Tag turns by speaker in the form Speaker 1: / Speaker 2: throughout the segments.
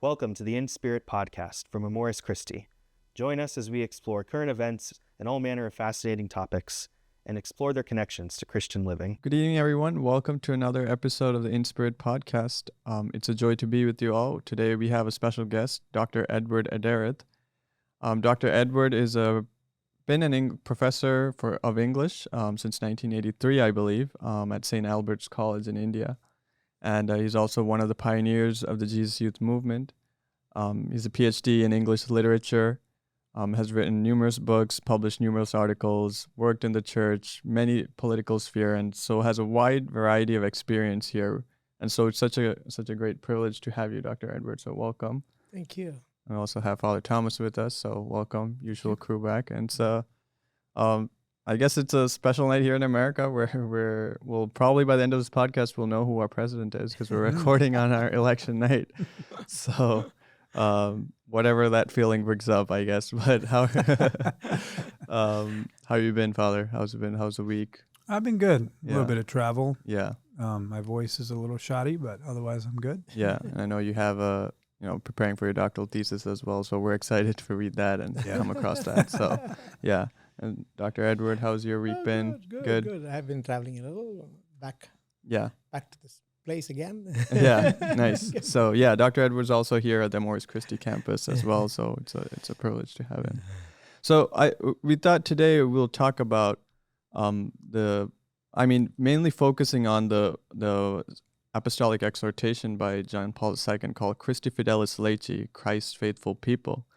Speaker 1: Welcome to the In Spirit podcast from Amoris Christi. Join us as we explore current events and all manner of fascinating topics and explore their connections to Christian living.
Speaker 2: Good evening, everyone. Welcome to another episode of the In Spirit podcast. It's a joy to be with you all. Today we have a special guest, Dr. Edward Edezhath. Dr. Edward is been an professor of English since 1983, I believe, at St. Albert's College in India. And he's also one of the pioneers of the Jesus Youth Movement. He's a PhD in English literature, has written numerous books, published numerous articles, worked in the church, many political sphere, and so has a wide variety of experience here. And so it's such a great privilege to have you, Dr. Edward. So welcome.
Speaker 3: Thank you.
Speaker 2: We also have Father Thomas with us, so welcome, usual crew back. And so I guess it's a special night here in America where we'll probably by the end of this podcast we'll know who our president is because we're recording on our election night. So whatever that feeling brings up, I guess. But how you been, Father? How's it been? How's the week?
Speaker 3: I've been good.
Speaker 2: Yeah.
Speaker 3: A little bit of travel.
Speaker 2: Yeah.
Speaker 3: My voice is a little shoddy, but otherwise I'm good.
Speaker 2: Yeah, and I know you have preparing for your doctoral thesis as well, so we're excited to read that and come across that. So, yeah. And Dr. Edward, how's your week been?
Speaker 4: Good. I've been traveling a little back to this place again.
Speaker 2: Yeah, nice. So yeah, Dr. Edward's also here at the Amoris Christi campus as well. So it's a privilege to have him. So we thought today we'll talk about mainly focusing on the apostolic exhortation by John Paul II called Christifidelis laici, Christ's faithful people,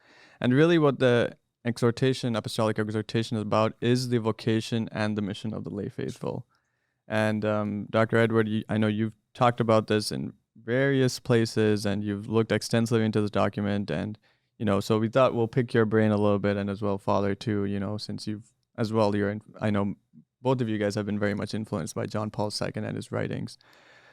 Speaker 2: and really what the apostolic exhortation is about is the vocation and the mission of the lay faithful. And Dr. Edward, I know you've talked about this in various places and you've looked extensively into this document, and so we thought we'll pick your brain a little bit, and as well Father too, since I know both of you guys have been very much influenced by John Paul II and his writings.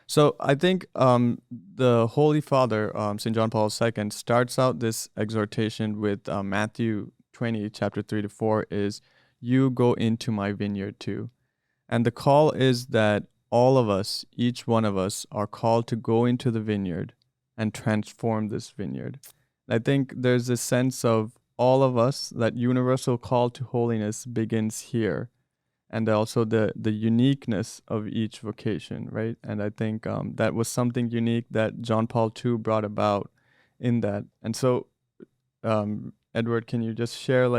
Speaker 2: So I think the Holy Father, St. John Paul II, starts out this exhortation with Matthew 20, chapter 3-4, is, "You go into my vineyard too." And the call is that all of us, each one of us, are called to go into the vineyard and transform this vineyard. I think there's a sense of all of us, that universal call to holiness begins here. And also the uniqueness of each vocation, right? And I think that was something unique that John Paul II brought about in that. And so, Edward, can you just share,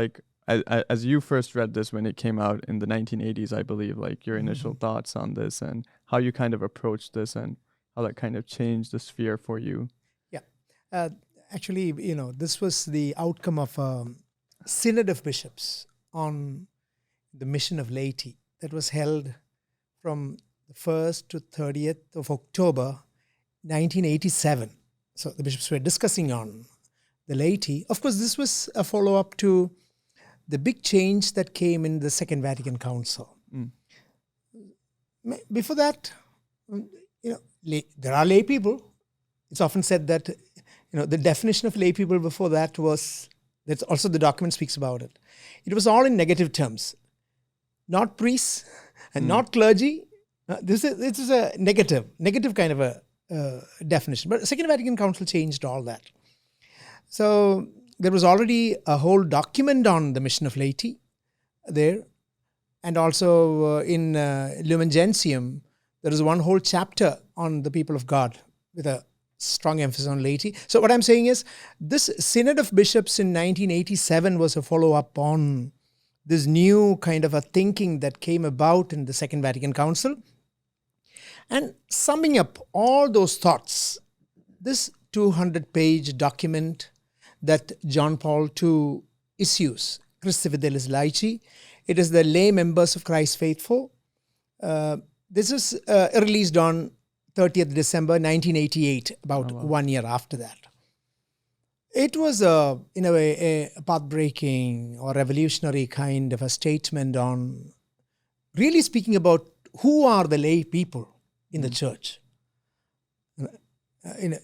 Speaker 2: as you first read this when it came out in the 1980s, I believe, your initial thoughts on this and how you kind of approached this and how that kind of changed the sphere for you?
Speaker 4: Yeah. Actually, this was the outcome of a synod of bishops on the mission of laity that was held from the 1st to 30th of October 1987. So the bishops were discussing on the laity. Of course, this was a follow-up to the big change that came in the Second Vatican Council. Before that, there are lay people. It's often said that, the definition of lay people before that was, that's also the document speaks about it. It was all in negative terms. Not priests and not clergy. This is a negative kind of a definition. But the Second Vatican Council changed all that. So there was already a whole document on the mission of laity there. And also in Lumen Gentium, there is one whole chapter on the people of God with a strong emphasis on laity. So what I'm saying is, this Synod of Bishops in 1987 was a follow-up on this new kind of a thinking that came about in the Second Vatican Council. And summing up all those thoughts, this 200-page document that John Paul II issues, Christifidelis laici, it is the lay members of Christ faithful. This is released on 30th December 1988, about 1 year after that. It was, in a way, a path-breaking or revolutionary kind of a statement on really speaking about who are the lay people in the church.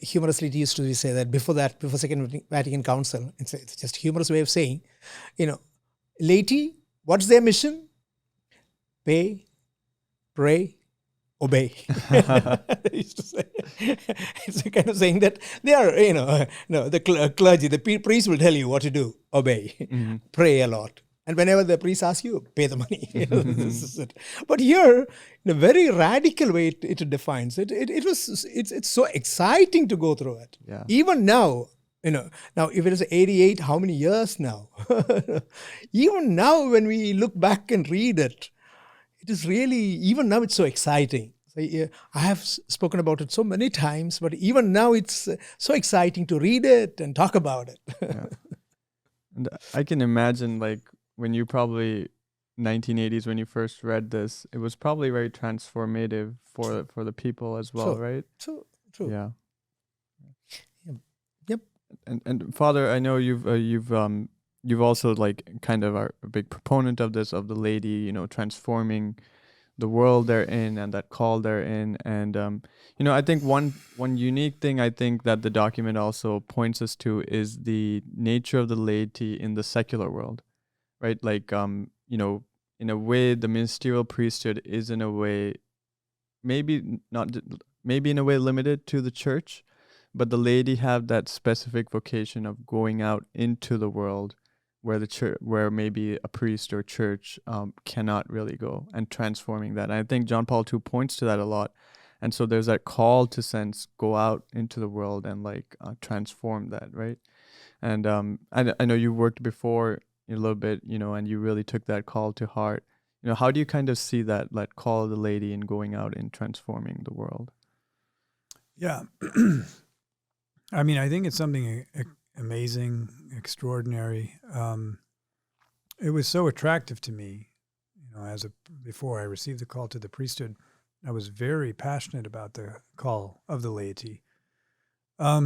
Speaker 4: Humorously, it used to say that before Second Vatican Council, it's just a humorous way of saying, laity, what's their mission? Pay, pray, obey. They used to say. It's a kind of saying that they are, the clergy, the priest will tell you what to do. Obey. Pray a lot. And whenever the priest asks you, pay the money. This is it. But here, in a very radical way, it defines it. It's so exciting to go through it.
Speaker 2: Yeah.
Speaker 4: Even now, now if it is 88, how many years now? Even now, when we look back and read it, it is really, even now it's so exciting. So, I have spoken about it so many times, but even now it's so exciting to read it and talk about it.
Speaker 2: Yeah. And I can imagine, like, when you probably 1980s when you first read this, it was probably very transformative for the people as well, right?
Speaker 4: True.
Speaker 2: Yeah.
Speaker 4: Yep.
Speaker 2: And Father, I know you've also like kind of are a big proponent of this, of the laity, transforming the world they're in and that call they're in. And I think one unique thing I think that the document also points us to is the nature of the laity in the secular world. Right, like in a way, the ministerial priesthood is in a way, maybe in a way limited to the church, but the laity have that specific vocation of going out into the world, where the church, where maybe a priest or church cannot really go, and transforming that. And I think John Paul II points to that a lot, and so there's that call to go out into the world and transform that, right? And I know you worked before a little bit, and you really took that call to heart. How do you kind of see that call of the laity in going out and transforming the world?
Speaker 3: Yeah. I mean, I think it's something amazing, extraordinary. It was so attractive to me, before I received the call to the priesthood, I was very passionate about the call of the laity. I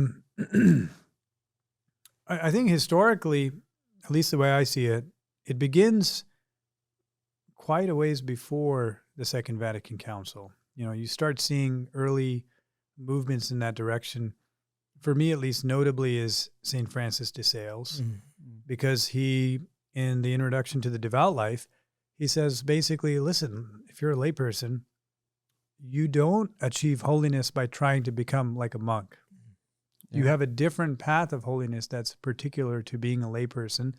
Speaker 3: think historically, at least the way I see it, it begins quite a ways before the Second Vatican Council. You start seeing early movements in that direction. For me, at least, notably is St. Francis de Sales, because he, in the introduction to the devout life, he says basically, listen, if you're a layperson, you don't achieve holiness by trying to become like a monk. You have a different path of holiness that's particular to being a layperson,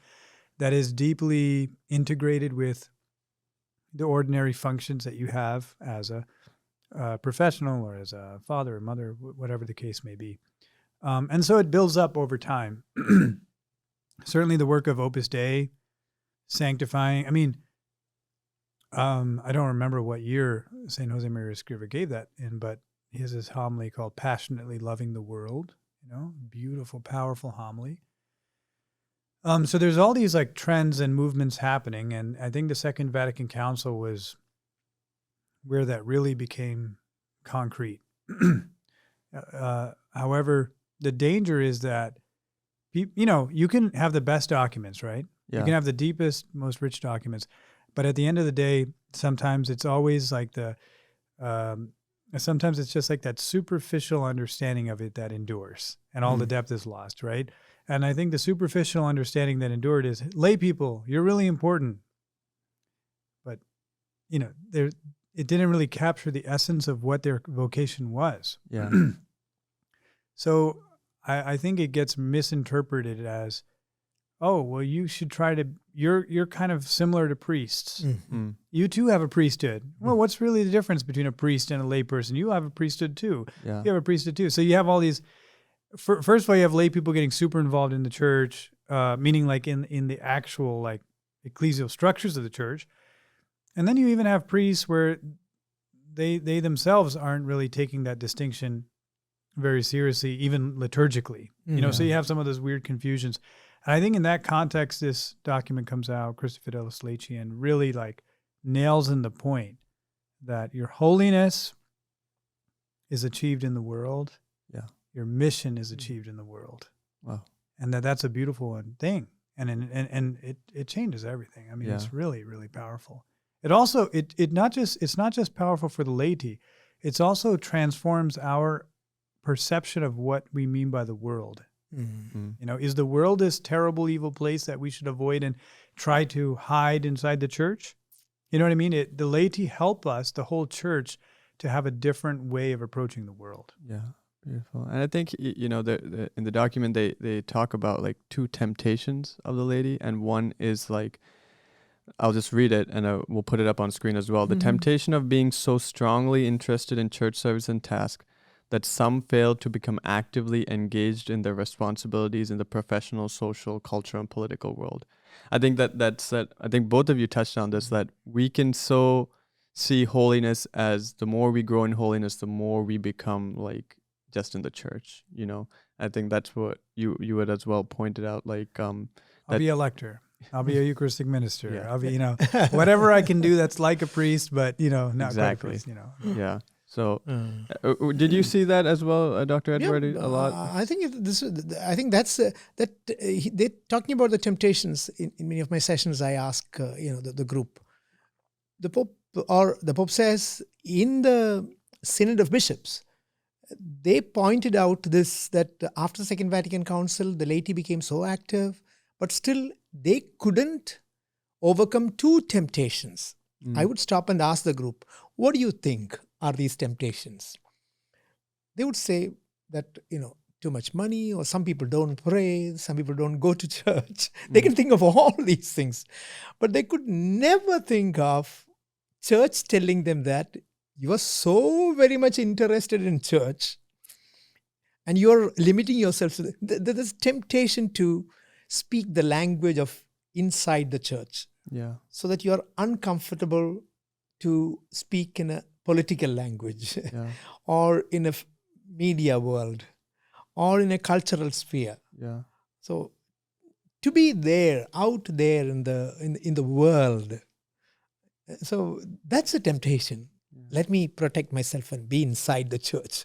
Speaker 3: that is deeply integrated with the ordinary functions that you have as a professional or as a father or mother, whatever the case may be. And so it builds up over time. Certainly the work of Opus Dei, sanctifying. I mean, I don't remember what year St. Josemaria Escrivá gave that in, but he has this homily called Passionately Loving the World. Beautiful, powerful homily. So there's all these trends and movements happening, and I think the Second Vatican Council was where that really became concrete. However, the danger is that, you can have the best documents, right?
Speaker 2: Yeah.
Speaker 3: You can have the deepest, most rich documents, but at the end of the day, sometimes it's always sometimes it's just that superficial understanding of it that endures, and all the depth is lost, right? And I think the superficial understanding that endured is, lay people, you're really important. But, it didn't really capture the essence of what their vocation was.
Speaker 2: Yeah.
Speaker 3: So I think it gets misinterpreted as, oh, well, you should try to, you're kind of similar to priests.
Speaker 2: Mm-hmm.
Speaker 3: You too have a priesthood. Well, what's really the difference between a priest and a layperson? You have a priesthood too.
Speaker 2: Yeah.
Speaker 3: You have a priesthood too. So you have all these, first of all, you have lay people getting super involved in the church, meaning in the actual ecclesial structures of the church. And then you even have priests where they themselves aren't really taking that distinction very seriously, even liturgically. So you have some of those weird confusions. And I think in that context, this document comes out, Christifidelis Laici, and really nails in the point that your holiness is achieved in the world.
Speaker 2: Yeah.
Speaker 3: Your mission is achieved in the world.
Speaker 2: Wow.
Speaker 3: And that's a beautiful thing. And it changes everything. I mean, It's really, really powerful. It also, it's not just powerful for the laity, it's also transforms our perception of what we mean by the world. Mm-hmm. Is the world this terrible, evil place that we should avoid and try to hide inside the church? You know what I mean? The laity help us, the whole church, to have a different way of approaching the world.
Speaker 2: Yeah, beautiful. And I think in the document they talk about like two temptations of the laity, and one is like, I'll just read it and we'll put it up on screen as well. The temptation of being so strongly interested in church service and task that some fail to become actively engaged in their responsibilities in the professional, social, cultural, and political world. I think that's I think both of you touched on this, that we can so see holiness as the more we grow in holiness, the more we become like just in the church, I think that's what you would as well pointed out, like
Speaker 3: I'll be a lector. I'll be a Eucharistic minister.
Speaker 2: Yeah.
Speaker 3: I'll be, whatever I can do that's like a priest, but, not
Speaker 2: Exactly.
Speaker 3: quite a priest,
Speaker 2: Yeah. So, did you see that as well, Dr. Edward, a lot?
Speaker 4: I think they're talking about the temptations in many of my sessions. I ask, the group. The Pope says in the Synod of Bishops, they pointed out that after the Second Vatican Council, the laity became so active, but still they couldn't overcome two temptations. I would stop and ask the group, what do you think are these temptations? They would say that, too much money, or some people don't pray, some people don't go to church. They can think of all these things, but they could never think of church telling them that you are so very much interested in church and you're limiting yourself. There's temptation to speak the language of inside the church.
Speaker 2: Yeah.
Speaker 4: So that you're uncomfortable to speak in a political language or in a media world or in a cultural sphere.
Speaker 2: Yeah.
Speaker 4: So to be there, out there in the world. So that's a temptation. Let me protect myself and be inside the church.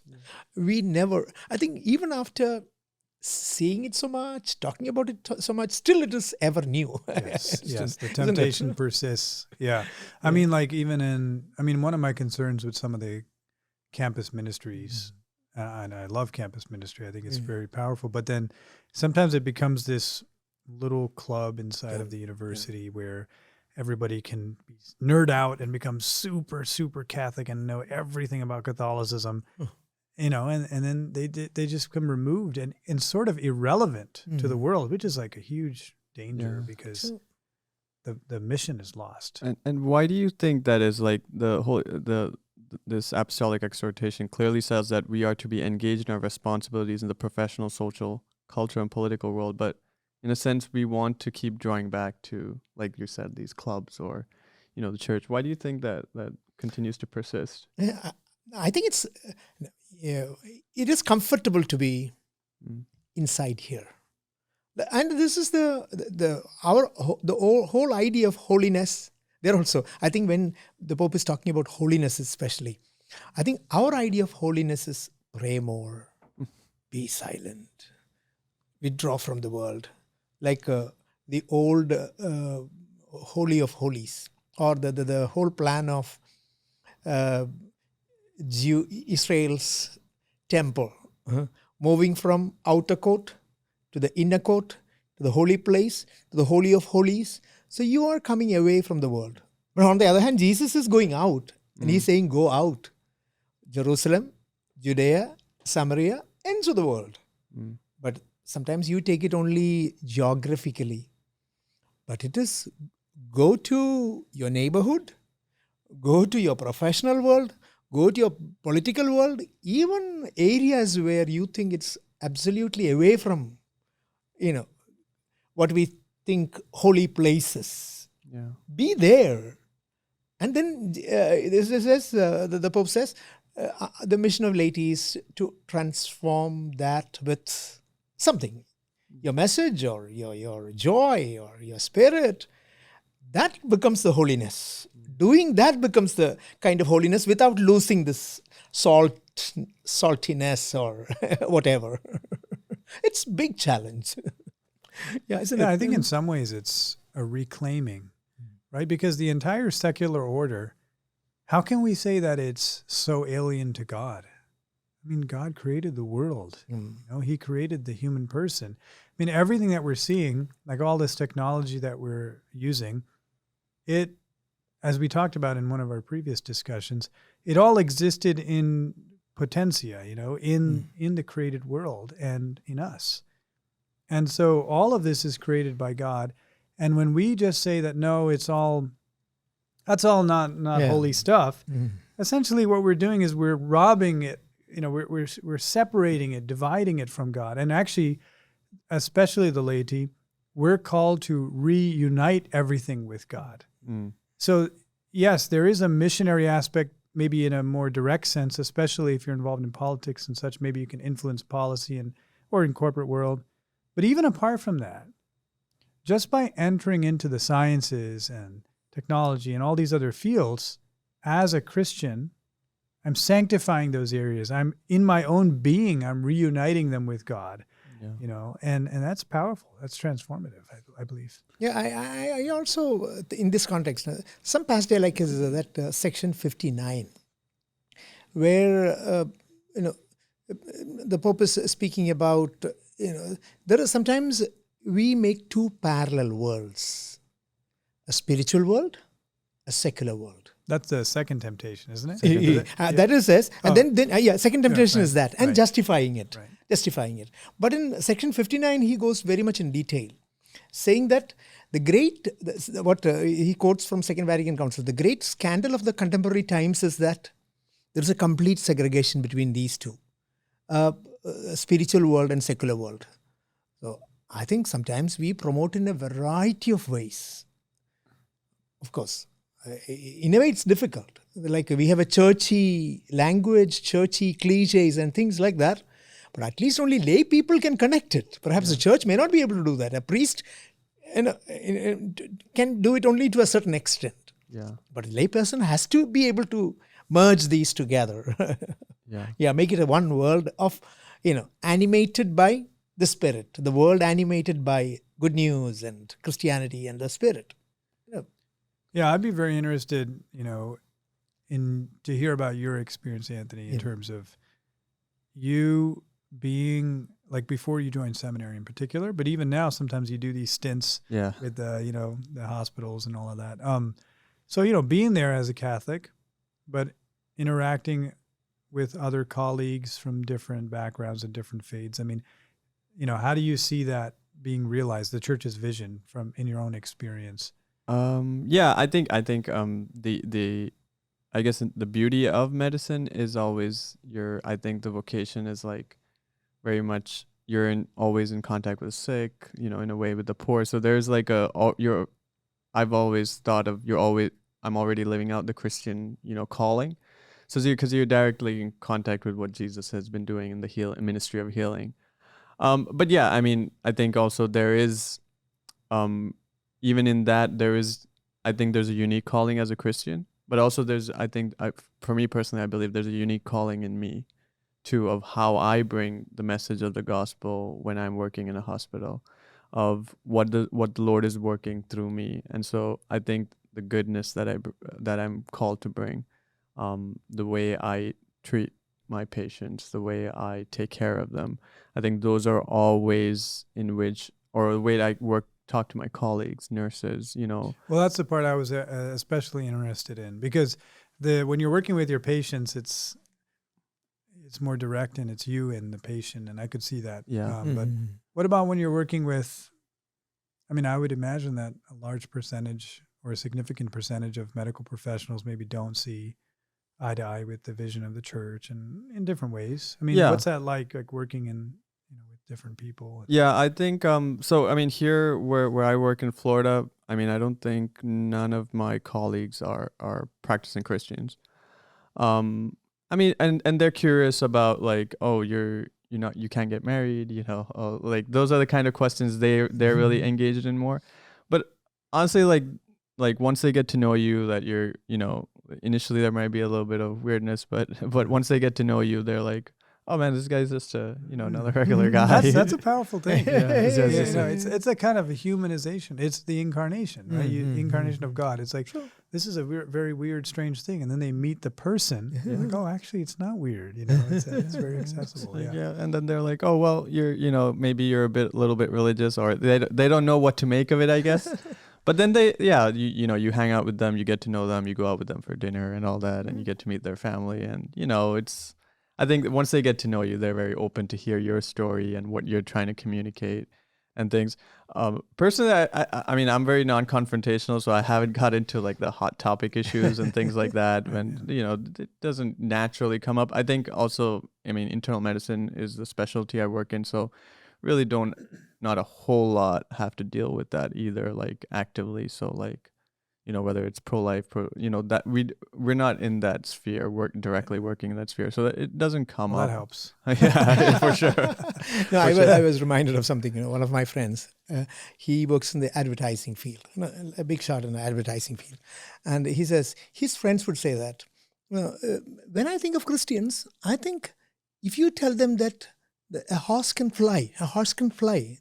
Speaker 4: We never, I think even after seeing it so much, talking about it so much, still it is ever new.
Speaker 3: Yes, the temptation persists. Yeah. I mean, like one of my concerns with some of the campus ministries, and I love campus ministry, I think it's very powerful, but then sometimes it becomes this little club inside of the university where everybody can nerd out and become super, super Catholic and know everything about Catholicism. And then they just become removed and sort of irrelevant to the world, which is like a huge danger because the mission is lost.
Speaker 2: And why do you think that is? Like this apostolic exhortation clearly says that we are to be engaged in our responsibilities in the professional, social, cultural, and political world, but in a sense we want to keep drawing back to, like you said, these clubs or the church. Why do you think that continues to persist?
Speaker 4: I think it is comfortable to be inside here, and this is the whole idea of holiness. There also, I think when the Pope is talking about holiness, especially, I think our idea of holiness is pray more, be silent, withdraw from the world, like the old Holy of Holies, or the whole plan of Israel's temple, moving from outer court to the inner court, to the holy place, to the Holy of Holies. So you are coming away from the world. But on the other hand, Jesus is going out, and he's saying, go out. Jerusalem, Judea, Samaria, ends of the world. But sometimes you take it only geographically. But it is go to your neighborhood, go to your professional world, go to your political world, even areas where you think it's absolutely away from, what we think holy places.
Speaker 2: Yeah.
Speaker 4: Be there. And then the Pope says, the mission of laity is to transform that with something. Your message or your joy or your spirit. That becomes the holiness. Doing that becomes the kind of holiness without losing this saltiness or whatever. It's a big challenge.
Speaker 3: I think in some ways it's a reclaiming, right? Because the entire secular order, how can we say that it's so alien to God? I mean, God created the world. He created the human person. I mean, everything that we're seeing, like all this technology that we're using, it, as we talked about in one of our previous discussions, it all existed in potentia, in the created world and in us. And so all of this is created by God. And when we just say that, no, that's all not holy stuff, essentially what we're doing is we're robbing it, we're separating it, dividing it from God. And actually, especially the laity, we're called to reunite everything with God. So yes, there is a missionary aspect, maybe in a more direct sense, especially if you're involved in politics and such. Maybe you can influence policy or in corporate world. But even apart from that, just by entering into the sciences and technology and all these other fields, as a Christian, I'm sanctifying those areas. I'm in my own being, I'm reuniting them with God. And that's powerful. That's transformative, I believe.
Speaker 4: Yeah, I also, in this context, some passage I like is that section 59, where, the Pope is speaking about, there are sometimes we make two parallel worlds, a spiritual world, a secular world.
Speaker 3: That's the second temptation, isn't it?
Speaker 4: That is yes. And then second temptation is that, and justifying it.
Speaker 3: Right.
Speaker 4: Justifying it. But in section 59, he goes very much in detail, saying that he quotes from Second Vatican Council, the great scandal of the contemporary times is that there is a complete segregation between these two, spiritual world and secular world. So I think sometimes we promote in a variety of ways. Of course, in a way it's difficult. Like we have a churchy language, churchy cliches and things like that. But at least only lay people can connect it. Perhaps the church may not be able to do that. A priest can do it only to a certain extent.
Speaker 2: Yeah.
Speaker 4: But a lay person has to be able to merge these together. Make it a one world of, animated by the Spirit. The world animated by good news and Christianity and the Spirit.
Speaker 3: Yeah, I'd be very interested, to hear about your experience, Anthony, in terms of you being, like before you joined seminary in particular, but even now sometimes you do these stints with the hospitals and all of that. So, being there as a Catholic, but interacting with other colleagues from different backgrounds and different faiths. I mean, how do you see that being realized, the church's vision in your own experience?
Speaker 2: I think I guess the beauty of medicine is always I think the vocation is like very much always in contact with the sick, in a way with the poor. So there's like I've always thought of I'm already living out the Christian, calling. So because you're directly in contact with what Jesus has been doing in the ministry of healing. But yeah, I mean, I think also there is, even in that I think there's a unique calling as a Christian. But also for me personally, I believe there's a unique calling in me too, of how I bring the message of the gospel when I'm working in a hospital, of what the Lord is working through me. And so I think the goodness that I'm called to bring, the way I treat my patients, the way I take care of them, I think those are all ways in which, or the way I talk to my colleagues, nurses, Well,
Speaker 3: that's the part I was especially interested in, because when you're working with your patients, it's more direct and it's you and the patient, and I could see that. But what about when you're working with, I would imagine that a large percentage or a significant percentage of medical professionals maybe don't see eye to eye with the vision of the church, and in different ways. What's that like working in different people?
Speaker 2: Yeah, I think here where I work in Florida, I don't think none of my colleagues are practicing Christians. And they're curious about like, oh, you can't get married, like those are the kind of questions they're really engaged in more. But honestly, like once they get to know you, that you're, initially there might be a little bit of weirdness, but once they get to know you, they're like, oh man, this guy's just another regular guy.
Speaker 3: That's a powerful thing. It's a kind of a humanization. It's the incarnation, right? The incarnation of God. It's like, this is a very weird, strange thing, and then they meet the person. You're like, oh, actually, it's not weird. It's very accessible.
Speaker 2: And then they're like, oh well, maybe you're a little bit religious, or they don't know what to make of it, I guess. But then you hang out with them, you get to know them, you go out with them for dinner and all that, and you get to meet their family. And, I think once they get to know you, they're very open to hear your story and what you're trying to communicate and things. Personally, I mean, I'm very non-confrontational, so I haven't got into like the hot topic issues and things like that. When, it doesn't naturally come up. I think also, I mean, internal medicine is the specialty I work in, so really not a whole lot have to deal with that either, like actively. So like, whether it's pro-life, that we're not in that sphere, directly working in that sphere, so that it doesn't come up.
Speaker 3: That helps.
Speaker 2: Yeah, for sure.
Speaker 4: No, I was reminded of something. One of my friends, he works in the advertising field, a big shot in the advertising field, and he says his friends would say that, when I think of Christians, I think if you tell them that a horse can fly,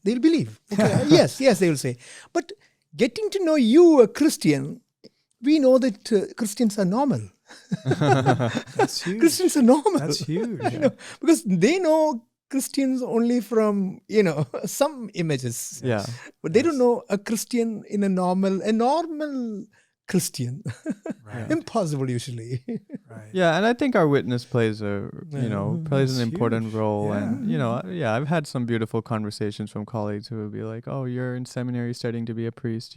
Speaker 4: they'll believe. Okay, yes, they will say, but getting to know you, a Christian, we know that Christians are normal.
Speaker 3: That's huge.
Speaker 4: Christians are normal.
Speaker 3: That's huge.
Speaker 4: Because they know Christians only from, some images.
Speaker 2: Yeah.
Speaker 4: But they don't know a Christian in a normal Christian.
Speaker 3: Right.
Speaker 4: Impossible usually.
Speaker 3: Right.
Speaker 2: Yeah, and I think our witness plays an
Speaker 3: That's
Speaker 2: important
Speaker 3: huge.
Speaker 2: role.
Speaker 3: Yeah.
Speaker 2: And, I've had some beautiful conversations from colleagues who would be like, oh, you're in seminary studying to be a priest,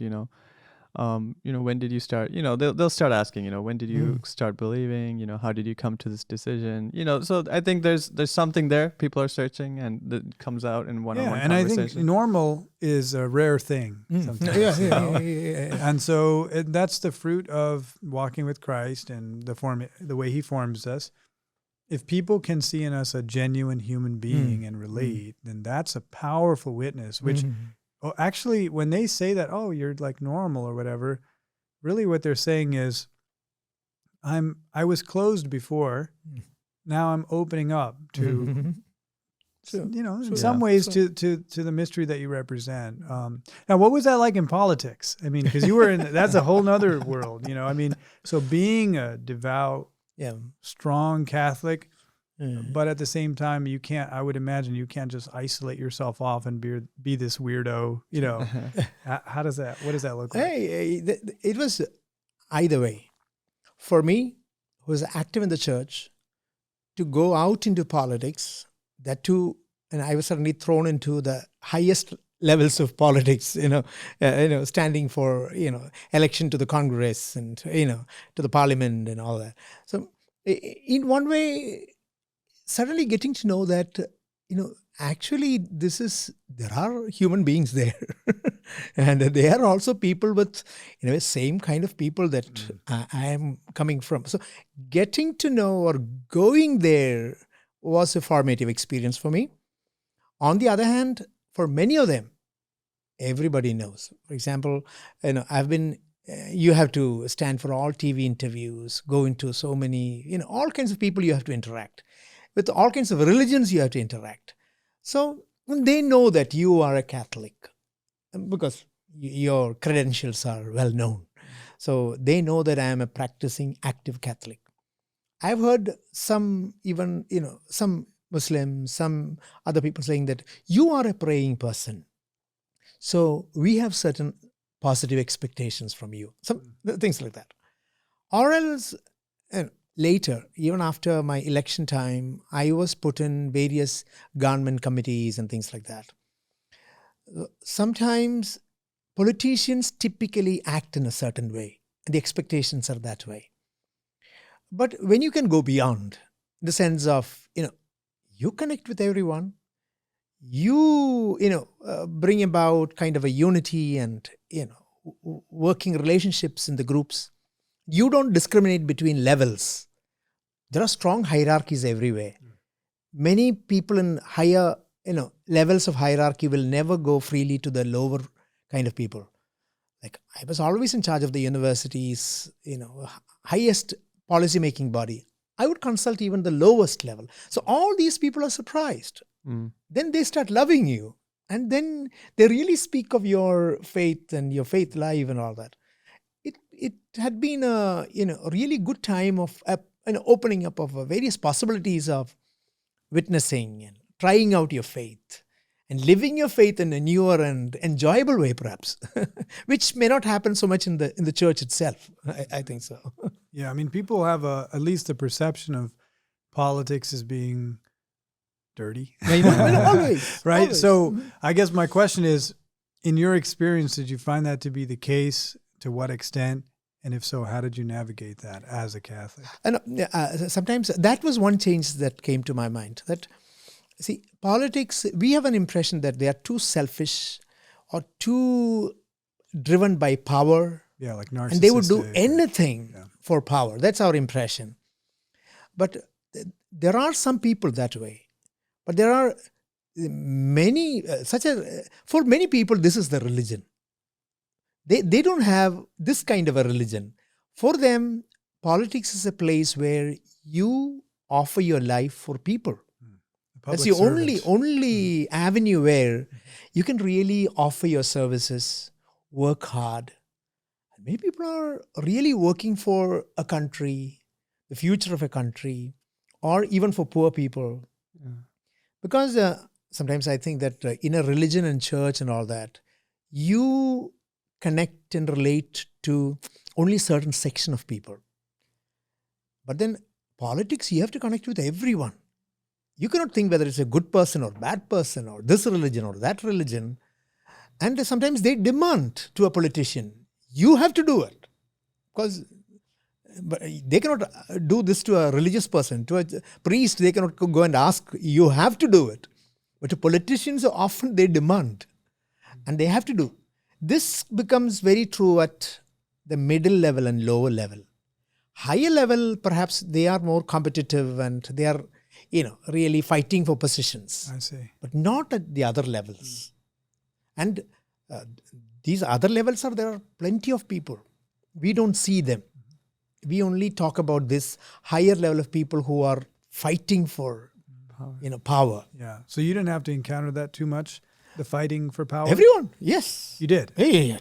Speaker 2: when did you start, they'll start asking, when did you start believing, how did you come to this decision, so I think there's something there. People are searching, and that comes out in one-on-one
Speaker 3: and I
Speaker 2: conversation.
Speaker 3: think normal is a rare thing sometimes.
Speaker 4: Yeah.
Speaker 3: And so that's the fruit of walking with Christ and the way he forms us. If people can see in us a genuine human being and relate, then that's a powerful witness, which actually, when they say that, oh, you're like normal or whatever, really what they're saying is, I was closed before, now I'm opening up to, in some ways to the mystery that you represent. Now, what was that like in politics? I mean, because you were that's a whole nother world, so being a devout, strong Catholic, but at the same time, I would imagine you can't just isolate yourself off and be this weirdo, what does that look like?
Speaker 4: It was either way. For me, who was active in the church, to go out into politics, and I was suddenly thrown into the highest levels of politics, standing for, election to the Congress and, to the Parliament and all that. So in one way, suddenly getting to know that, actually there are human beings there. And they are also people with, same kind of people that I am coming from. So getting to know or going there was a formative experience for me. On the other hand, for many of them, everybody knows. For example, you have to stand for all TV interviews, go into so many, all kinds of people you have to interact. With all kinds of religions you have to interact. So they know that you are a Catholic because your credentials are well known. So they know that I am a practicing active Catholic. I've heard some Muslims, some other people saying that you are a praying person. So we have certain positive expectations from you. Some things like that. Or else, later, even after my election time, I was put in various government committees and things like that. Sometimes politicians typically act in a certain way. The expectations are that way. But when you can go beyond, in the sense of, you connect with everyone, you bring about kind of a unity and, working relationships in the groups. You don't discriminate between levels. There are strong hierarchies everywhere. Many people in higher, levels of hierarchy will never go freely to the lower kind of people. Like I was always in charge of the university's, highest policy-making body. I would consult even the lowest level. So all these people are surprised. Then they start loving you. And then they really speak of your faith and your faith life and all that. It had been a really good time of an opening up of various possibilities of witnessing and trying out your faith and living your faith in a newer and enjoyable way, perhaps, which may not happen so much in the church itself. I think so.
Speaker 3: Yeah, I mean, people have at least a perception of politics as being dirty.
Speaker 4: Always.
Speaker 3: Right?
Speaker 4: Always.
Speaker 3: So I guess my question is, in your experience, did you find that to be the case? To what extent? And if so, how did you navigate that as a Catholic?
Speaker 4: And sometimes that was one change that came to my mind. That, see, politics, we have an impression that they are too selfish or too driven by power.
Speaker 3: Yeah, like narcissistic.
Speaker 4: And they would do anything for power. That's our impression. But there are some people that way. But there are many, for many people, this is the religion. They don't have this kind of a religion. For them, politics is a place where you offer your life for people. That's the only avenue where you can really offer your services, work hard. Many people are really working for a country, the future of a country, or even for poor people. Yeah. Because sometimes I think that in a religion and church and all that, you connect and relate to only a certain section of people. But then politics, you have to connect with everyone. You cannot think whether it's a good person or bad person or this religion or that religion. And sometimes they demand to a politician, you have to do it. Because they cannot do this to a religious person. To a priest, they cannot go and ask, you have to do it. But to politicians, often they demand. And they have to do. This becomes very true at the middle level and lower level. Higher level, perhaps they are more competitive and they are, really fighting for positions.
Speaker 3: I see.
Speaker 4: But not at the other levels. And these other levels there are plenty of people. We don't see them. We only talk about this higher level of people who are fighting for power.
Speaker 3: Yeah. So you didn't have to encounter that too much? The fighting for power?
Speaker 4: Everyone, yes.
Speaker 3: You did?
Speaker 4: Yeah,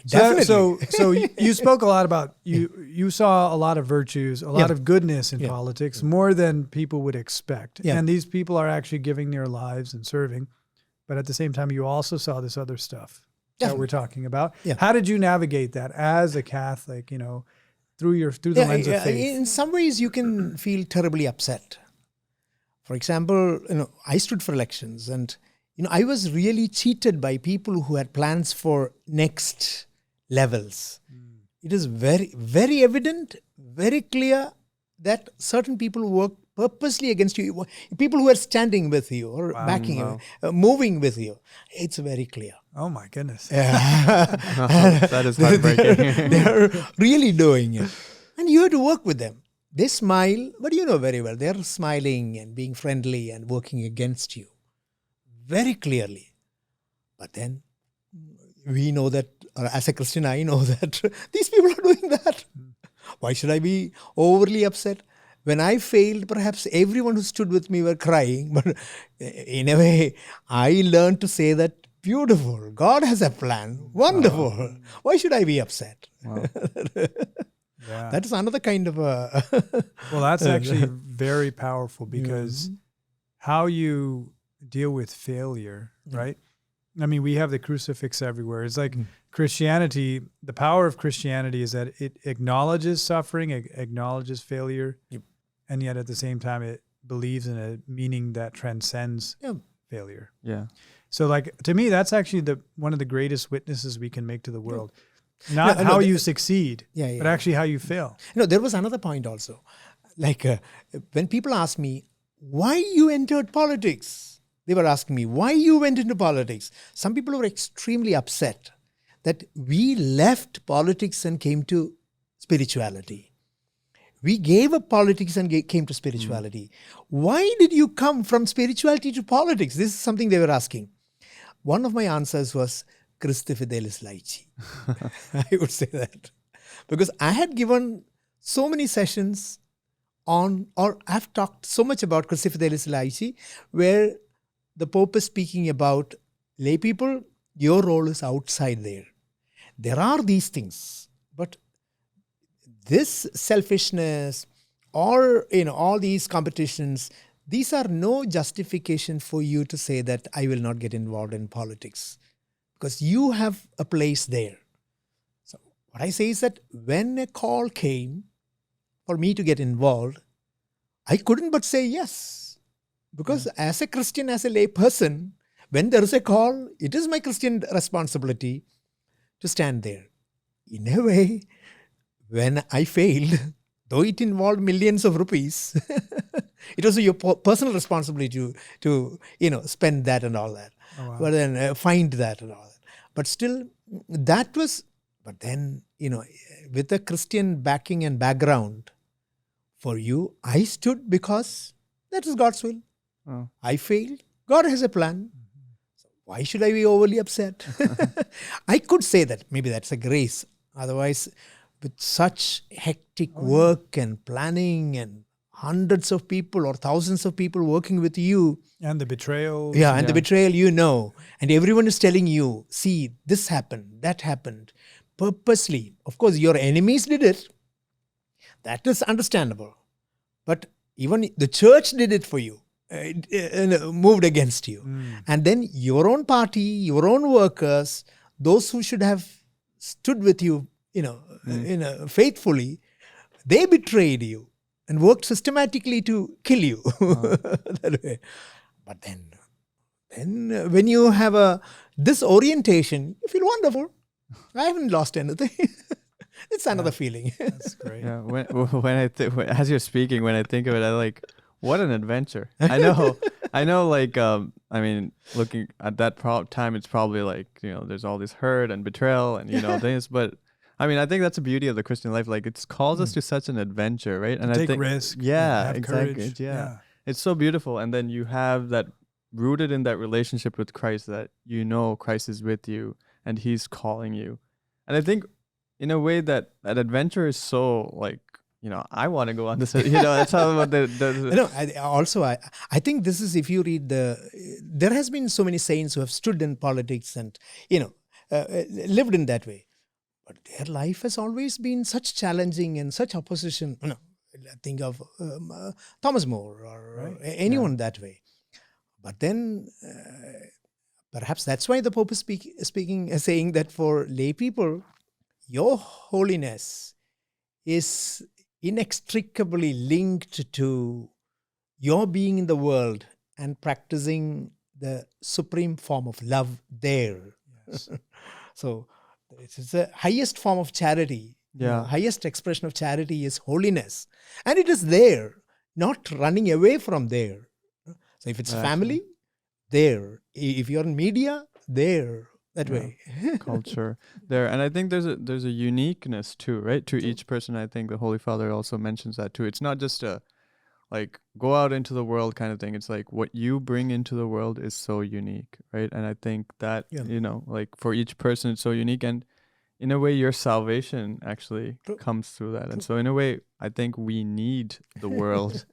Speaker 4: definitely.
Speaker 3: So you spoke a lot about, you saw a lot of virtues, a lot of goodness in politics, more than people would expect. Yeah. And these people are actually giving their lives and serving. But at the same time, you also saw this other stuff that we're talking about. Yeah. How did you navigate that as a Catholic, through the lens of faith?
Speaker 4: In some ways, you can feel terribly upset. For example, I stood for elections and I was really cheated by people who had plans for next levels. It is very, very evident, very clear that certain people work purposely against you. People who are standing with you or backing you, moving with you. It's very clear.
Speaker 3: Oh my goodness.
Speaker 2: That is heartbreaking.
Speaker 4: They're really doing it. And you have to work with them. They smile, but you know very well, they're smiling and being friendly and working against you. Very clearly. But then we know that, or as a Christian, I know that these people are doing that. Why should I be overly upset? When I failed, perhaps everyone who stood with me were crying. But in a way, I learned to say that, beautiful, God has a plan, wonderful. Wow. Why should I be upset? Wow. That is another kind of a...
Speaker 3: Well, that's actually very powerful because how you deal with failure, right? I mean, we have the crucifix everywhere. It's like Christianity, the power of Christianity is that it acknowledges suffering, it acknowledges failure, and yet at the same time, it believes in a meaning that transcends failure. Yeah. So like, to me, that's actually one of the greatest witnesses we can make to the world. Not how you succeed, but actually how you fail.
Speaker 4: There was another point also. Like when people ask me, why you entered politics? They were asking me, why you went into politics? Some people were extremely upset that we left politics and came to spirituality. We gave up politics and came to spirituality. Why did you come from spirituality to politics? This is something they were asking. One of my answers was, Christifidelis laici. I would say that. Because I had given so many sessions I've talked so much about Christifidelis laici, where the Pope is speaking about lay people, your role is outside there. There are these things, but this selfishness or all these competitions, these are no justification for you to say that I will not get involved in politics, because you have a place there. So what I say is that when a call came for me to get involved, I couldn't but say yes. Because as a Christian, as a lay person, when there is a call, it is my Christian responsibility to stand there. In a way, when I failed, though it involved millions of rupees, it was your personal responsibility to spend that and all that.
Speaker 3: Oh, wow.
Speaker 4: But then find that and all that. But still, that was, but then, with a Christian backing and background, for you, I stood because that is God's will.
Speaker 2: Oh.
Speaker 4: I failed. God has a plan. So why should I be overly upset? I could say that maybe that's a grace. Otherwise, with such hectic work and planning and hundreds of people or thousands of people working with you.
Speaker 3: And the betrayal.
Speaker 4: Yeah, and the betrayal, and everyone is telling you, see, this happened, that happened, purposely. Of course, your enemies did it. That is understandable. But even the church did it for you, moved against you. And then your own party, your own workers, those who should have stood with you, faithfully, they betrayed you and worked systematically to kill you. That way. But then when you have this orientation, you feel wonderful. I haven't lost anything. It's another feeling.
Speaker 3: That's great.
Speaker 2: Yeah, as you're speaking, when I think of it, I like, what an adventure. I know. Like, I mean, looking at that time, it's probably like, there's all this hurt and betrayal and things. But I mean, I think that's the beauty of the Christian life. Like, it calls us to such an adventure, right? And
Speaker 3: Take
Speaker 2: I think
Speaker 3: risk.
Speaker 2: Yeah,
Speaker 3: have
Speaker 2: exactly.
Speaker 3: courage.
Speaker 2: Yeah, it's so beautiful. And then you have that rooted in that relationship with Christ, that Christ is with you and He's calling you. And I think, in a way, that adventure is so like, I want to go on this. That's how about
Speaker 4: I think this is, if you read there has been so many saints who have stood in politics and lived in that way, but their life has always been such challenging and such opposition. Think of Thomas More or anyone that way. But then perhaps that's why the Pope is saying that for lay people, your holiness is inextricably linked to your being in the world and practicing the supreme form of love there. Yes. So it's the highest form of charity.
Speaker 2: Yeah.
Speaker 4: The highest expression of charity is holiness. And it is there, not running away from there. So if it's family, there. If you're in media, there. That way.
Speaker 2: Culture there. And I think there's a uniqueness too, right? To each person. I think the Holy Father also mentions that too. It's not just a like go out into the world kind of thing. It's like what you bring into the world is so unique, right? And I think that, like for each person, it's so unique. And in a way, your salvation actually comes through that. And so in a way, I think we need the world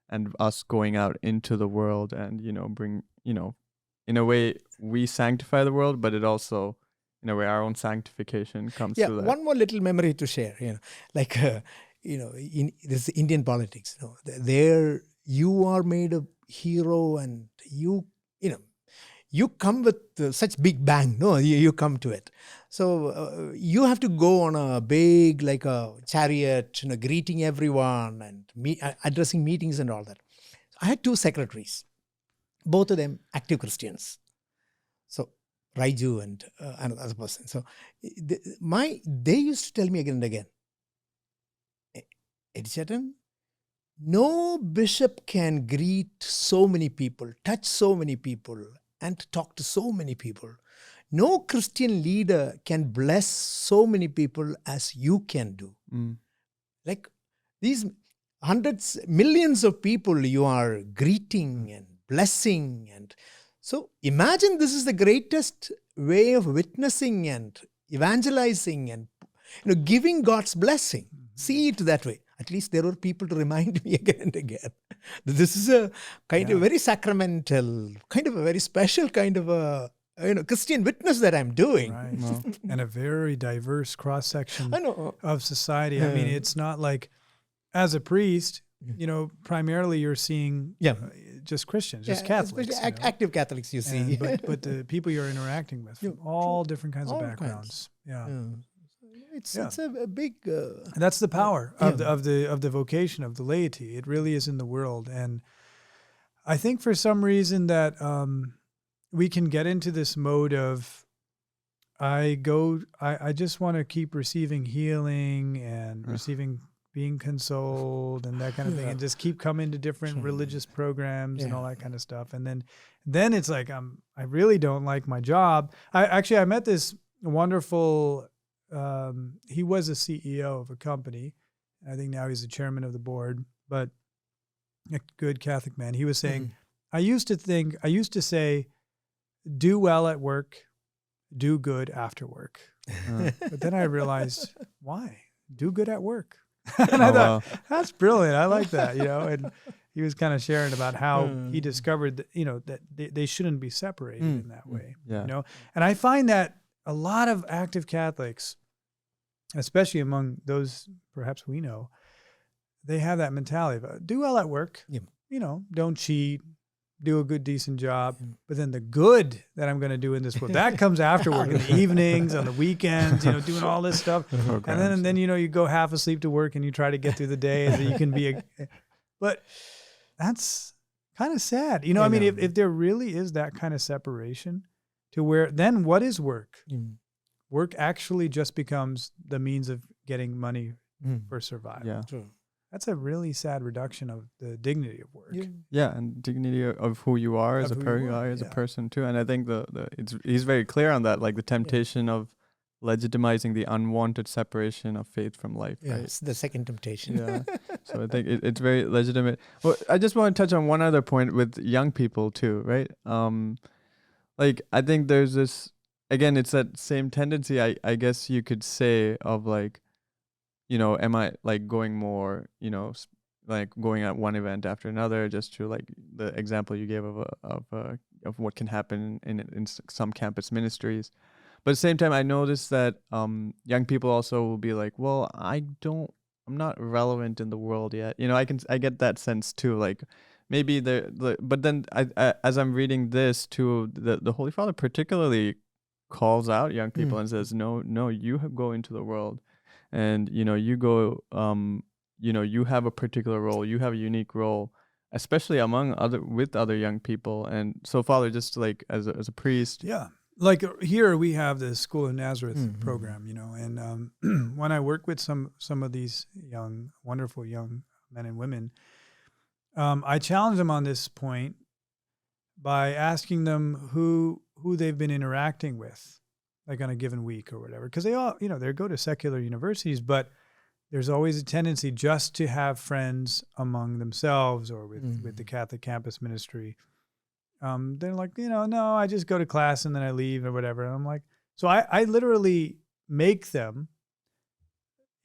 Speaker 2: and us going out into the world and, bring, in a way, we sanctify the world, but it also, in a way, our own sanctification comes through that.
Speaker 4: One more little memory to share. In this Indian politics, there you are made a hero, and you come with such big bang. No, you come to it. So you have to go on a big, like a chariot, greeting everyone and addressing meetings and all that. I had 2 secretaries. Both of them active Christians. So Raiju and another person. So they used to tell me again and again, Edezhath, no bishop can greet so many people, touch so many people, and talk to so many people. No Christian leader can bless so many people as you can do. Like these hundreds, millions of people you are greeting and blessing. And so imagine this is the greatest way of witnessing and evangelizing and giving God's blessing. See it that way. At least there were people to remind me again and again. This is a kind of very sacramental, kind of a very special kind of a Christian witness that I'm doing.
Speaker 3: Right. Well, and a very diverse cross-section of society. I mean, it's not like, as a priest, primarily you're seeing just Christians, just Catholics.
Speaker 4: Especially active Catholics, you see.
Speaker 3: But the people you're interacting with from all different kinds of backgrounds.
Speaker 4: It's a big.
Speaker 3: And that's the power of the vocation of the laity. It really is in the world, and I think for some reason that we can get into this mode of I just want to keep receiving healing and receiving being consoled and that kind of thing, and just keep coming to different religious programs and all that kind of stuff, and then it's like I really don't like my job. I met this wonderful. He was a CEO of a company. I think now he's the chairman of the board, but a good Catholic man. He was saying, I used to say, do well at work, do good after work. But then I realized, why? Do good at work. And I thought, that's brilliant. I like that, and he was kind of sharing about how he discovered that, that they shouldn't be separated in that way, And I find that a lot of active Catholics, especially among those perhaps we know, they have that mentality of do well at work, don't cheat, do a good, decent job. But then the good that I'm going to do in this world, that comes after work in the evenings, on the weekends, doing all this stuff. And then you go half asleep to work and you try to get through the day so you can be but that's kind of sad. If there really is that kind of separation to where then what is work? Work actually just becomes the means of getting money for survival.
Speaker 2: Yeah.
Speaker 4: True.
Speaker 3: That's a really sad reduction of the dignity of work.
Speaker 2: Yeah, and dignity of who you are as a person too. And I think he's very clear on that, like the temptation of legitimizing the unwanted separation of faith from life.
Speaker 4: Yeah,
Speaker 2: right?
Speaker 4: it's the second temptation.
Speaker 2: Yeah. So I think it's very legitimate. Well, I just want to touch on one other point with young people too, right? Like I think there's this, again, it's that same tendency, I guess you could say, of like, am I like going more, like going at one event after another, just to like the example you gave of what can happen in some campus ministries. But at the same time, I noticed that young people also will be like, well, I'm not relevant in the world yet. I get that sense too. Like maybe but then I as I'm reading this too, the Holy Father particularly calls out young people and says, no, you go into the world. And, you go, you have a particular role, you have a unique role, especially with other young people. And so, Father, just like as a priest.
Speaker 3: Yeah. Like here we have the School of Nazareth program, and when I work with some of these wonderful young men and women, I challenge them on this point by asking them who they've been interacting with, like on a given week or whatever, because they all, they go to secular universities, but there's always a tendency just to have friends among themselves or with the Catholic campus ministry. They're like, no, I just go to class and then I leave or whatever. And I'm like, so I literally make them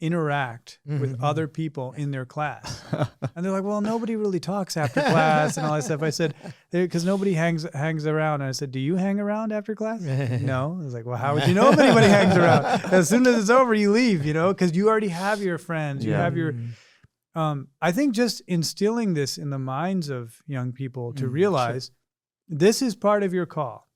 Speaker 3: interact with other people in their class. And they're like, well, nobody really talks after class and all that stuff. I said, because nobody hangs around. And I said, do you hang around after class? No. I was like, well, how would you know if anybody hangs around? As soon as it's over, you leave, because you already have your friends. You have your, I think just instilling this in the minds of young people to realize this is part of your call.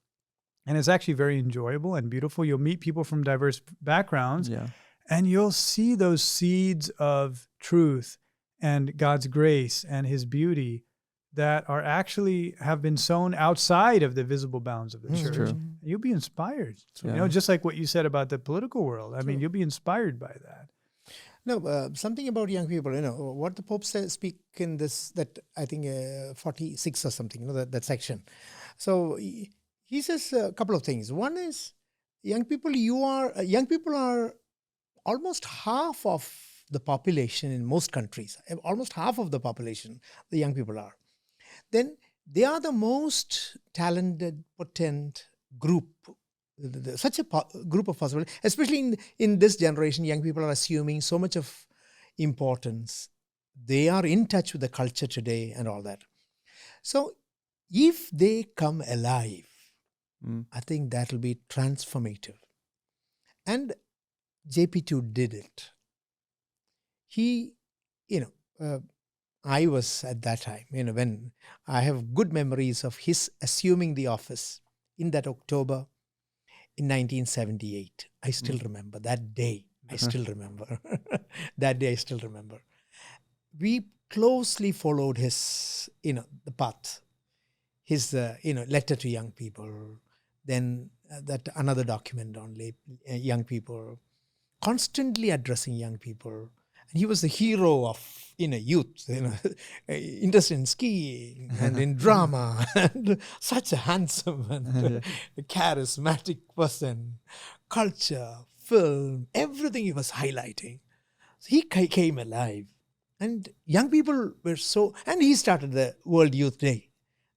Speaker 3: And it's actually very enjoyable and beautiful. You'll meet people from diverse backgrounds. Yeah. And you'll see those seeds of truth and God's grace and his beauty that are actually have been sown outside of the visible bounds of the church. True. You'll be inspired. Just like what you said about the political world. I mean, you'll be inspired by that.
Speaker 4: No, something about young people, what the Pope says, speak in this, that I think 46 or something, that section. So he says a couple of things. One is young people are almost half of the population in most countries, almost half of the population, the young people are. Then they are the most talented, potent group, such a group of possibilities, especially in this generation. Young people are assuming so much of importance. They are in touch with the culture today and all that. So if they come alive, I think that will be transformative. And JP2 did it. He, I was at that time, when I have good memories of his assuming the office in that October in 1978. I still remember that day. I still remember. That day I still remember. We closely followed his, the path. His, letter to young people, then that another document on young people, constantly addressing young people. And he was the hero of, youth, interested in skiing and in drama, and such a handsome and charismatic person, culture, film, everything he was highlighting. So he came alive. And young people were and he started the World Youth Day.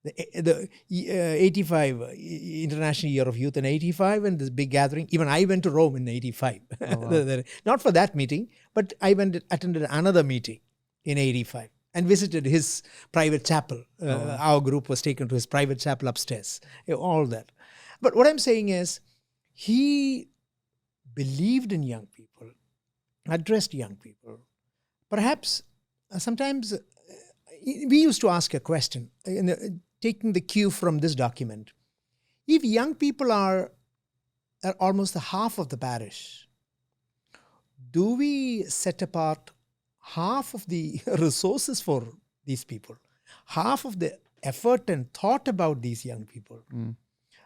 Speaker 4: The 85 International Year of Youth in 85, and this big gathering. Even I went to Rome in 85. Oh, wow. Not for that meeting, but I attended another meeting in 85 and visited his private chapel. Wow. Our group was taken to his private chapel upstairs. All that. But what I'm saying is, he believed in young people, addressed young people. Perhaps sometimes we used to ask a question, taking the cue from this document. If young people are almost the half of the parish, do we set apart half of the resources for these people, half of the effort and thought about these young people?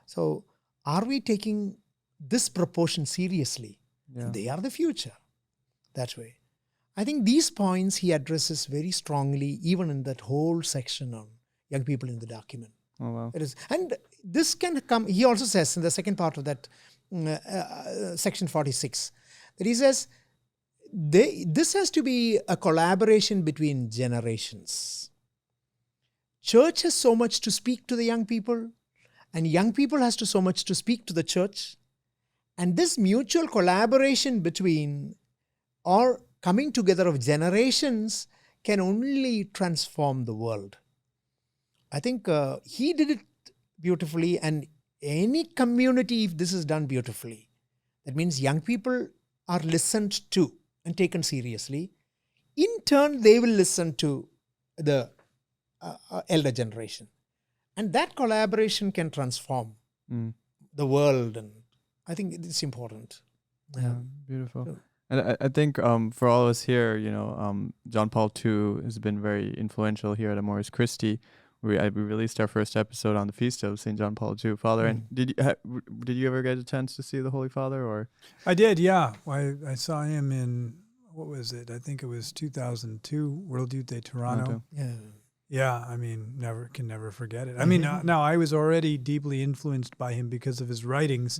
Speaker 4: So are we taking this proportion seriously? Yeah. They are the future. That way. I think these points he addresses very strongly, even in that whole section on young people in the document. Oh, wow. And this can come, he also says in the second part of that section 46, that he says, this has to be a collaboration between generations. Church has so much to speak to the young people, and young people has so much to speak to the church. And this mutual collaboration between or coming together of generations can only transform the world. I think he did it beautifully, and any community, if this is done beautifully, that means young people are listened to and taken seriously. In turn, they will listen to the elder generation. And that collaboration can transform the world, and I think it's important.
Speaker 2: Yeah, beautiful. So, and I think for all of us here, John Paul II has been very influential here at Amoris Christi. We released our first episode on the feast of St. John Paul II. Father, and did you ever get a chance to see the Holy Father? Or
Speaker 3: I did, yeah. I saw him in, what was it? I think it was 2002, World Youth Day, Toronto. Yeah, I mean, can never forget it. I mean, now I was already deeply influenced by him because of his writings.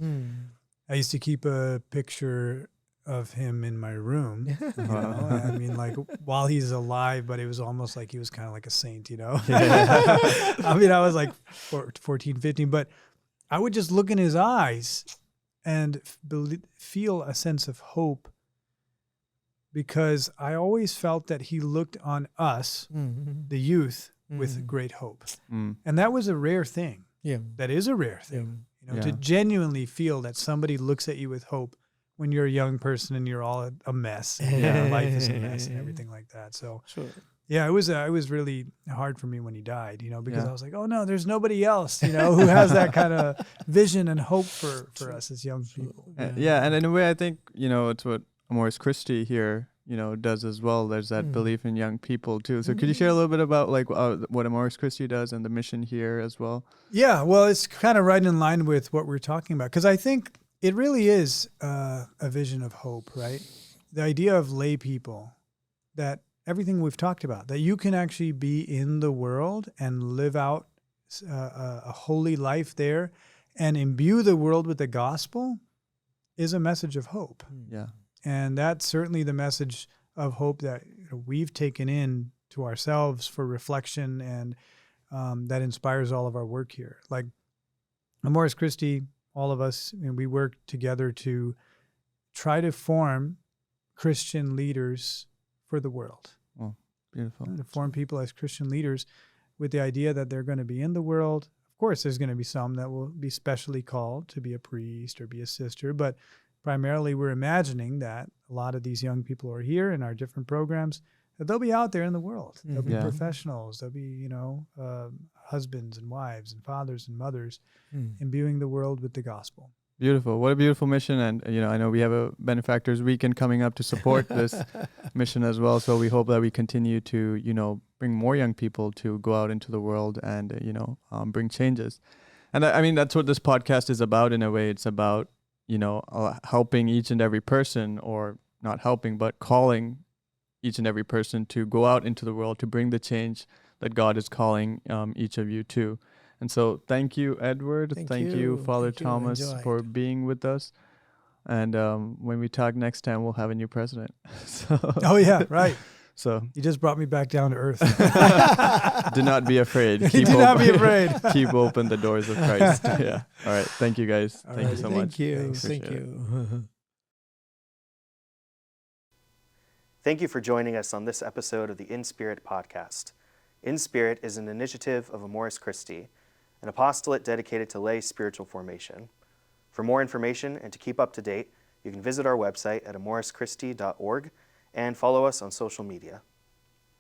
Speaker 3: I used to keep a picture of him in my room, I mean, like while he's alive, but it was almost like he was kind of like a saint, I mean, I was like 14, 15, but I would just look in his eyes and feel a sense of hope, because I always felt that he looked on us, the youth, with great hope. And that was a rare thing. Yeah. That is a rare thing, to genuinely feel that somebody looks at you with hope when you're a young person and you're all a mess. Life is a mess and everything like that. So, it was really hard for me when he died, because I was like, oh no, there's nobody else, who has that kind of vision and hope for us as young people.
Speaker 2: And in a way, I think, it's what Amoris Christi here, does as well. There's that belief in young people too. So could you share a little bit about what Amoris Christi does and the mission here as well? Yeah,
Speaker 3: well, it's kind of right in line with what we're talking about, because I think it really is a vision of hope, right? The idea of lay people, that everything we've talked about, that you can actually be in the world and live out a holy life there and imbue the world with the gospel, is a message of hope.
Speaker 2: Yeah.
Speaker 3: And that's certainly the message of hope that we've taken in to ourselves for reflection, and that inspires all of our work here. Like Amoris Christi, all of us, we work together to try to form Christian leaders for the world.
Speaker 2: Oh, beautiful.
Speaker 3: To form people as Christian leaders with the idea that they're going to be in the world. Of course, there's going to be some that will be specially called to be a priest or be a sister, but primarily we're imagining that a lot of these young people who are here in our different programs, that they'll be out there in the world. They'll be
Speaker 2: Yeah.
Speaker 3: professionals. They'll be, husbands and wives and fathers and mothers,
Speaker 4: Mm.
Speaker 3: imbuing the world with the gospel.
Speaker 2: Beautiful. What a beautiful mission. And, I know we have a Benefactors Weekend coming up to support this mission as well. So we hope that we continue to, bring more young people to go out into the world and, bring changes. And I mean, that's what this podcast is about in a way. It's about, helping each and every person, or not helping, but calling each and every person to go out into the world to bring the change that God is calling each of you to. And so thank you, Edward. Thank you, Father
Speaker 4: Thank you.
Speaker 2: Thomas,
Speaker 4: Enjoyed.
Speaker 2: for being with us. And when we talk next time, we'll have a new president.
Speaker 3: Oh, yeah, right.
Speaker 2: So
Speaker 3: You just brought me back down to earth.
Speaker 2: do not be afraid.
Speaker 3: Do not be afraid.
Speaker 2: Keep open the doors of Christ. Yeah. All right. Thank you, guys. Thank you so much.
Speaker 4: Thank you.
Speaker 2: Appreciate
Speaker 4: Thank
Speaker 2: it.
Speaker 4: you.
Speaker 1: Thank you for joining us on this episode of the In Spirit podcast. In Spirit is an initiative of Amoris Christi, an apostolate dedicated to lay spiritual formation. For more information and to keep up to date, you can visit our website at amorischristi.org and follow us on social media.